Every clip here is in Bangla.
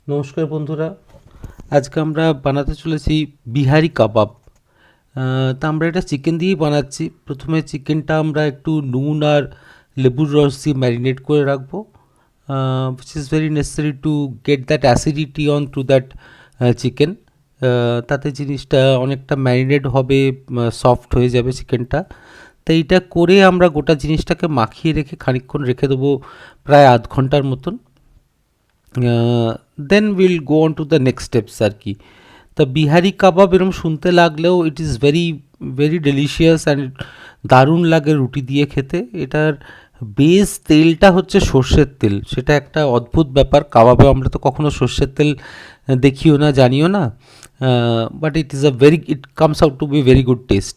নমস্কার বন্ধুরা, আজকে আমরা বানাতে চলেছি বিহারি কাবাব। তা আমরা এটা চিকেন দিয়েই বানাচ্ছি। প্রথমে চিকেনটা আমরা একটু নুন আর লেবুর রস দিয়ে ম্যারিনেট করে রাখবো, which is very necessary to get that acidity on to that chicken. তাতে জিনিসটা অনেকটা ম্যারিনেট হবে, সফট হয়ে যাবে চিকেনটা। তো এইটা করে আমরা গোটা জিনিসটাকে মাখিয়ে রেখে খানিকক্ষণ রেখে দেবো, প্রায় আধ ঘন্টার মতন। Then will go on to the next steps আর কি। তা বিহারি কাবাব এরকম শুনতে লাগলেও it is very very delicious and দারুণ লাগে রুটি দিয়ে খেতে। এটার বেস তেলটা হচ্ছে সর্ষের তেল, সেটা একটা অদ্ভুত ব্যাপার। কাবাবে আমরা তো কখনো সর্ষের তেল দেখিও না, জানিও না, but it comes out to be very good test.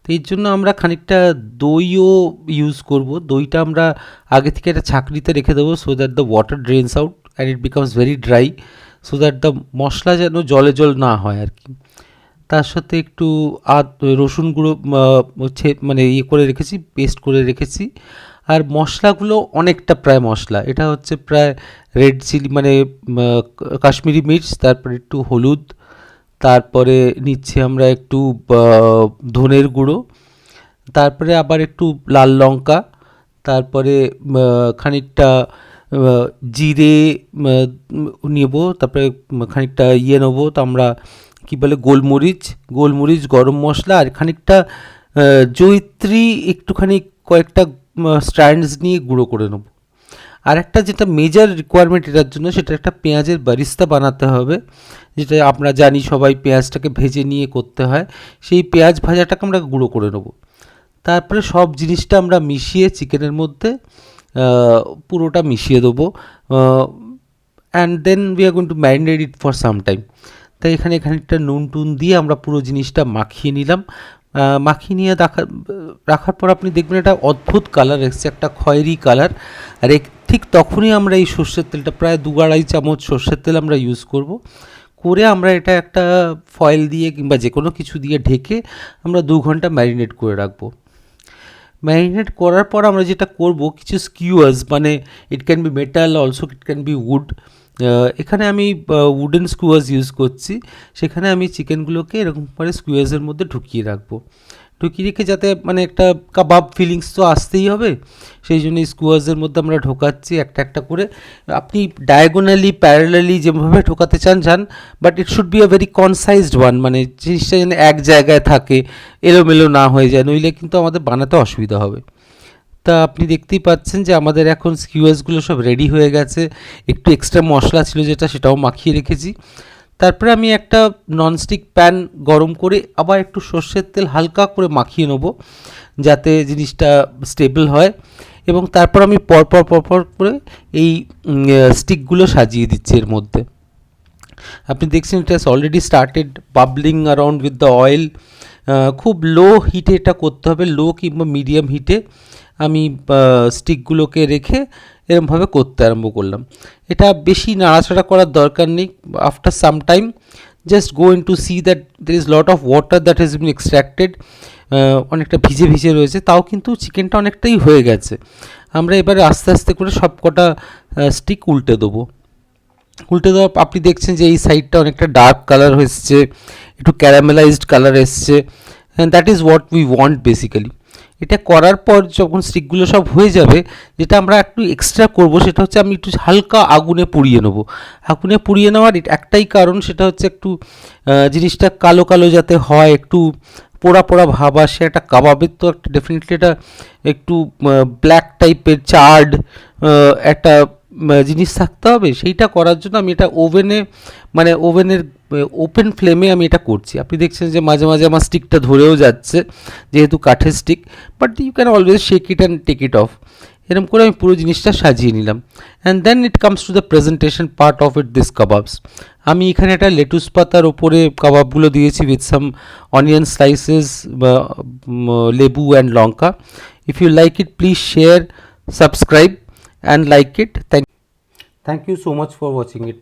তো এর জন্য আমরা খানিকটা দইও ইউজ করব। দইটা আমরা আগে থেকে একটা ছাঁকনিতে রেখে দেবো, so that the water drains out and it becomes very dry, so that the masala যেন জলে জল না হয় আর কি। তার সাথে একটু রসুন গুঁড়ো মানে ইয়ে করে রেখেছি, পেস্ট করে রেখেছি। আর মশলাগুলো অনেকটা প্রায় মশলা, এটা হচ্ছে প্রায় রেড চিলি মানে কাশ্মীরি মির্চ, তারপরে একটু হলুদ, তারপরে নিচ্ছি আমরা একটু ধনের গুঁড়ো, তারপরে আবার একটু লাল লঙ্কা, তারপরে খানিকটা জিরে নেব, তারপরে খানিকটা নেবো, তো আমরা কী বলে গোলমরিচ, গরম মশলা, আর খানিকটা জয়িত্রী একটুখানি কয়েকটা স্ট্র্যান্ডস নিয়ে গুঁড়ো করে নেব। আর একটা যেটা মেজর রিকোয়ারমেন্ট এটার জন্য, সেটা একটা পেঁয়াজের বারিস্তা বানাতে হবে, যেটা আমরা জানি সবাই পেঁয়াজটাকে ভেজে নিয়ে করতে হয়। সেই পেঁয়াজ ভাজাটাকে আমরা গুঁড়ো করে নেব। তারপরে সব জিনিসটা আমরা মিশিয়ে চিকেনের মধ্যে পুরোটা মিশিয়ে দেবো, and then we are going to marinate it for some time. তাই এখানে খানিকটা নুন টুন দিয়ে আমরা পুরো জিনিসটা মাখিয়ে নিলাম। মাখিয়ে নিয়ে রাখার পর আপনি দেখবেন একটা অদ্ভুত কালার এসছে, একটা খয়েরি কালার। আর ঠিক তখনই আমরা এই সর্ষের তেলটা, প্রায় 2-2.5 চামচ সর্ষের তেল আমরা ইউজ করব। করে আমরা এটা একটা ফয়েল দিয়ে কিংবা যে কোনো কিছু দিয়ে ঢেকে আমরা 2 ঘন্টা ম্যারিনেট করে রাখবো। ম্যারিনেট করার পর আমরা যেটা করব, কিছু স্কিউয়ার্স, মানে it can be metal also, it can be wood. এখানে আমি উডেন স্কিউয়ার্স ইউজ করছি। সেখানে আমি চিকেনগুলোকে এরকম করে স্কিউয়ার্সের মধ্যে ঢুকিয়ে রাখবো, ঢুকিয়ে রেখে যাতে মানে একটা কাবাব ফিলিংস তো আসতেই হবে, সেই জন্য স্কিউয়ার্সের মধ্যে আমরা ঢোকাচ্ছি একটা একটা করে। আপনি ডায়াগোনালি প্যারালালি যেভাবে ঢোকাতে চান, but it should be a very concised one, মানে জিনিসটা যেন এক জায়গায় থাকে, এলোমেলো না হয়ে যায়, নইলে কিন্তু আমাদের বানাতে অসুবিধা হবে। তা আপনি দেখতেই পাচ্ছেন যে আমাদের এখন স্কিউয়ার্সগুলো সব রেডি হয়ে গেছে। একটু এক্সট্রা মশলা ছিল সেটাও মাখিয়ে রেখেছি। তারপরে আমি একটা ননস্টিক প্যান গরম করে আবার একটু সর্ষের তেল হালকা করে মাখিয়ে নেবো, যাতে জিনিসটা স্টেবল হয়। এবং তারপর আমি পরপর করে এই স্টিকগুলো সাজিয়ে দিচ্ছি এর মধ্যে। আপনি দেখছেন it has already started babbling around with the oil. খুব লো হিটে এটা করতে হবে, লো কিংবা মিডিয়াম হিটে আমি স্টিকগুলোকে রেখে এরমভাবে করতে আরম্ভ করলাম। এটা বেশি নাড়াচাড়া করার দরকার নেই। After some time just go in to see that there is lot of water that has been extracted. অনেকটা ভিজে ভিজে রয়েছে, তাও কিন্তু চিকেনটা অনেকটাই হয়ে গেছে। আমরা এবারে আস্তে আস্তে করে সব কটা স্টিক উল্টে দেবো। উল্টে দেওয়া আপনি দেখছেন যে এই সাইডটা অনেকটা ডার্ক কালার এসছে, একটু ক্যারামেলাইজড কালার এসছে, and that is what we want basically. এটা করার পর যখন স্টিকগুলো সব হয়ে যাবে, যেটা আমরা একটু এক্সট্রা করব, সেটা হচ্ছে আমি একটু হালকা আগুনে পুড়িয়ে নেবো। আগুনে পুড়িয়ে নেওয়ার একটাই কারণ, সেটা হচ্ছে একটু জিনিসটা কালো কালো যাতে হয়, একটু পোড়া পোড়া ভাব আসে। একটা কাবাবের তো একটা ডেফিনেটলি এটা একটু ব্ল্যাক টাইপের চার্ড একটা জিনিস থাকতে হবে। সেইটা করার জন্য আমি এটা ওভেনের ওপেন ফ্লেমে আমি এটা করছি। আপনি দেখছেন যে মাঝে মাঝে আমার স্টিকটা ধরেও যাচ্ছে, যেহেতু কাঠের stick, but you can always shake it and take it off. এরকম করে আমি পুরো জিনিসটা সাজিয়ে নিলাম। And then it comes to the presentation part of it, this kebabs. আমি এখানে একটা লেটুস পাতার ওপরে কাবাবগুলো দিয়েছি উইথ সাম অনিয়ন স্লাইসেস, লেবু অ্যান্ড লঙ্কা। If you like it, please share, subscribe and like it. Thank you so much for watching it.